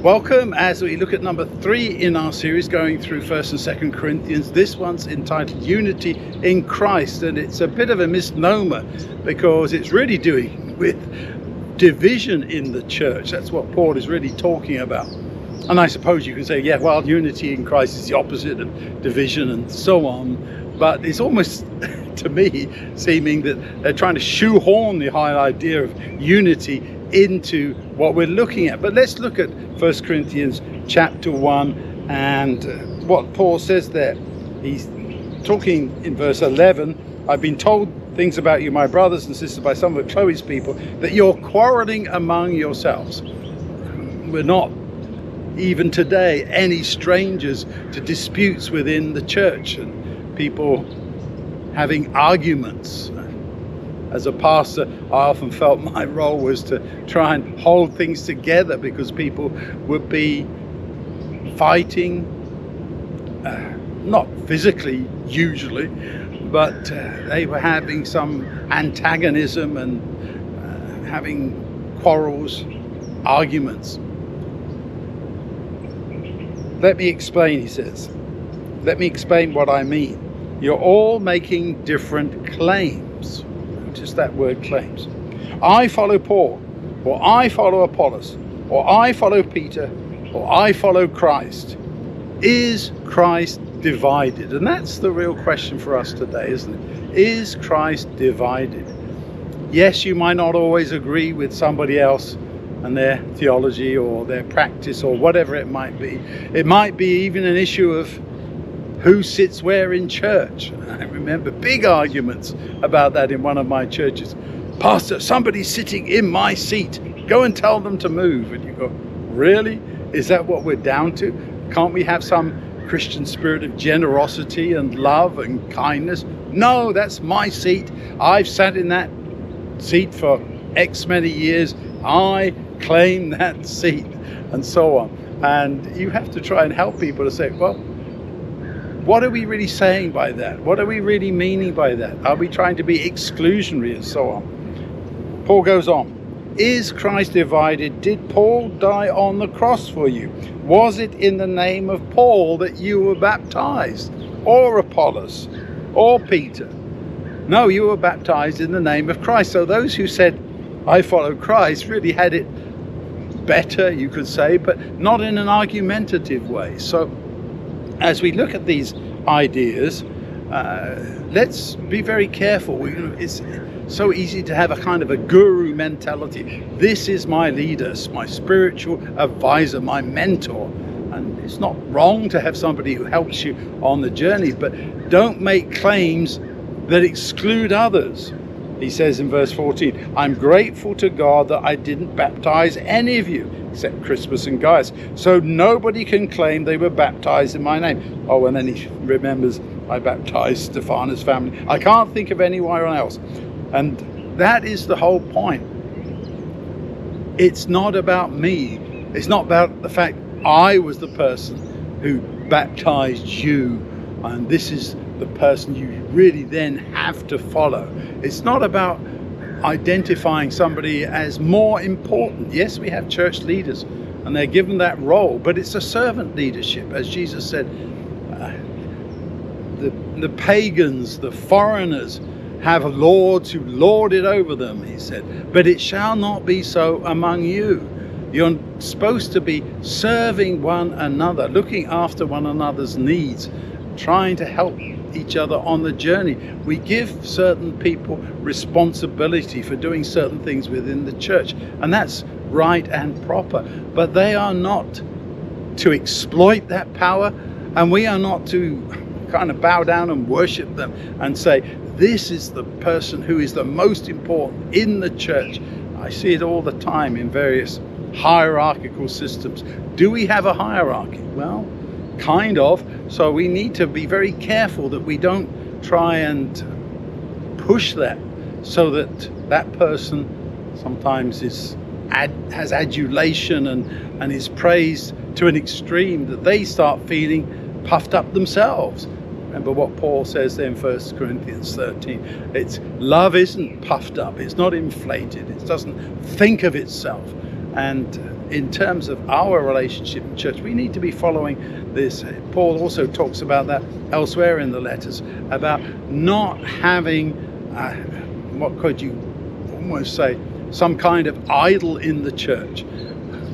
Welcome as we look at number 3 in our series going through 1st and 2nd Corinthians. This one's entitled Unity in Christ, and it's a bit of a misnomer because it's really doing with division in the church. That's what Paul is really talking about. And I suppose you can say, yeah, well, unity in Christ is the opposite of division and so on. But it's almost, to me, seeming that they're trying to shoehorn the whole idea of unity into what we're looking at. But let's look at 1 Corinthians chapter 1 and what Paul says there. He's talking in verse 11. I've been told things about you, my brothers and sisters, by some of Chloe's people, that you're quarreling among yourselves. We're not even today any strangers to disputes within the church and people having arguments. As a pastor, I often felt my role was to try and hold things together because people would be fighting, not physically usually, but they were having some antagonism and having quarrels, arguments. Let me explain, he says. Let me explain what I mean. You're all making different claims. Just that word, claims. I follow Paul, or I follow Apollos, or I follow Peter, or I follow Christ. Is Christ divided? And that's the real question for us today, isn't it? Is Christ divided? Yes, you might not always agree with somebody else and their theology or their practice or whatever it might be. It might be even an issue of who sits where in church. I remember big arguments about that in one of my churches. Pastor, somebody's sitting in my seat. Go and tell them to move. And you go, really? Is that what we're down to? Can't we have some Christian spirit of generosity and love and kindness? No, that's my seat. I've sat in that seat for X many years. I claim that seat, and so on. And you have to try and help people to say, well, what are we really saying by that? What are we really meaning by that? Are we trying to be exclusionary and so on? Paul goes on. Is Christ divided? Did Paul die on the cross for you? Was it in the name of Paul that you were baptized? Or Apollos? Or Peter? No, you were baptized in the name of Christ. So those who said, I follow Christ, really had it better, you could say, but not in an argumentative way. So as we look at these ideas, let's be very careful. It's so easy to have a kind of a guru mentality. This is my leader, my spiritual advisor, my mentor. And it's not wrong to have somebody who helps you on the journey, but don't make claims that exclude others. He says in verse 14, I'm grateful to God that I didn't baptize any of you except Crispus and Gaius, so nobody can claim they were baptized in my name. Oh, and then he remembers I baptized Stephanus' family. I can't think of anyone else. And that is the whole point. It's not about me. It's not about the fact I was the person who baptized you, and this is the person you really then have to follow. It's not about identifying somebody as more important. Yes, we have church leaders and they're given that role, but it's a servant leadership. As Jesus said, the pagans, the foreigners have lords who lord it over them, he said, but it shall not be so among you. You're supposed to be serving one another, looking after one another's needs, trying to help each other on the journey. We give certain people responsibility for doing certain things within the church, and that's right and proper, but they are not to exploit that power, and we are not to kind of bow down and worship them and say this is the person who is the most important in the church. I see it all the time in various hierarchical systems. Do we have a hierarchy? Well, kind of. So we need to be very careful that we don't try and push that so that that person sometimes has adulation and is praised to an extreme that they start feeling puffed up themselves. Remember what Paul says there in 1 Corinthians 13. It's love isn't puffed up. It's not inflated. It doesn't think of itself. And in terms of our relationship in church, we need to be following this. Paul also talks about that elsewhere in the letters, about not having, what could you almost say, some kind of idol in the church.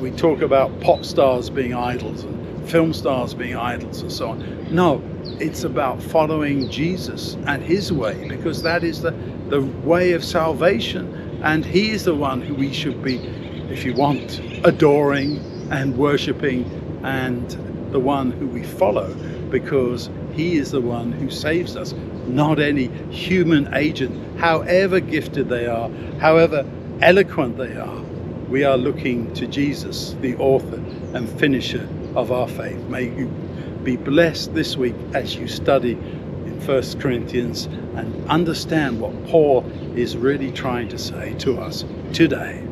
We talk about pop stars being idols and film stars being idols and so on. No, it's about following Jesus and his way, because that is the way of salvation. And he is the one who we should be, if you want, adoring and worshipping, and the one who we follow, because he is the one who saves us, not any human agent, however gifted they are, however eloquent they are. We are looking to Jesus, the author and finisher of our faith. May you be blessed this week as you study in 1 Corinthians and understand what Paul is really trying to say to us today.